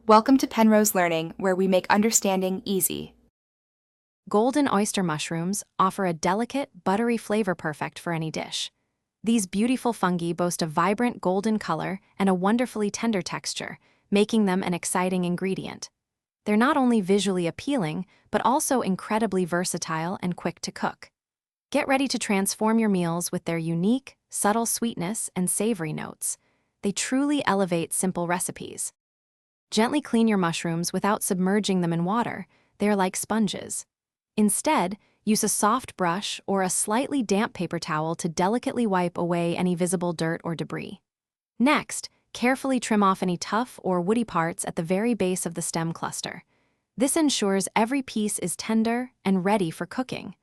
Welcome to Penrose Learning, where we make understanding easy. Golden oyster mushrooms offer a delicate, buttery flavor perfect for any dish. These beautiful fungi boast a vibrant golden color and a wonderfully tender texture, making them an exciting ingredient. They're not only visually appealing, but also incredibly versatile and quick to cook. Get ready to transform your meals with their unique, subtle sweetness and savory notes. They truly elevate simple recipes. Gently clean your mushrooms without submerging them in water. They are like sponges. Instead, use a soft brush or a slightly damp paper towel to delicately wipe away any visible dirt or debris. Next, carefully trim off any tough or woody parts at the very base of the stem cluster. This ensures every piece is tender and ready for cooking.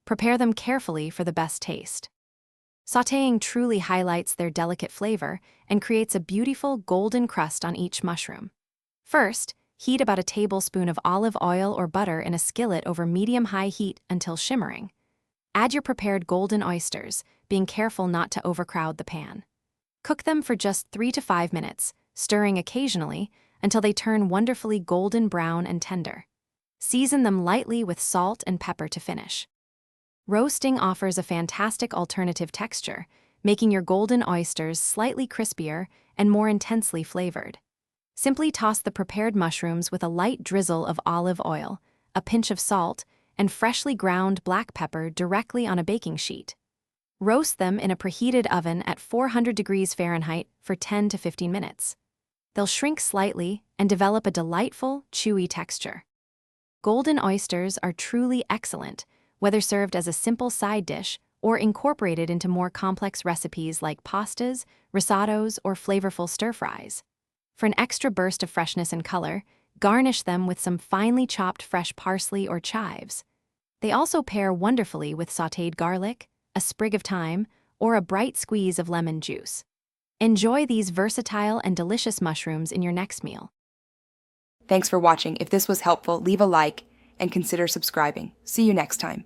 Prepare them carefully for the best taste. Sautéing truly highlights their delicate flavor and creates a beautiful golden crust on each mushroom. First, heat about a tablespoon of olive oil or butter in a skillet over medium-high heat until shimmering. Add your prepared golden oysters, being careful not to overcrowd the pan. Cook them for just 3 to 5 minutes, stirring occasionally until they turn wonderfully golden brown and tender. Season them lightly with salt and pepper to finish. Roasting offers a fantastic alternative texture, making your golden oysters slightly crispier and more intensely flavored. Simply toss the prepared mushrooms with a light drizzle of olive oil, a pinch of salt, and freshly ground black pepper directly on a baking sheet. Roast them in a preheated oven at 400 degrees Fahrenheit for 10 to 15 minutes. They'll shrink slightly and develop a delightful, chewy texture. Golden oysters are truly excellent, whether served as a simple side dish or incorporated into more complex recipes like pastas, risottos, or flavorful stir-fries. For an extra burst of freshness and color, garnish them with some finely chopped fresh parsley or chives. They also pair wonderfully with sautéed garlic, a sprig of thyme, or a bright squeeze of lemon juice. Enjoy these versatile and delicious mushrooms in your next meal. Thanks for watching. If this was helpful, leave a like and consider subscribing. See you next time.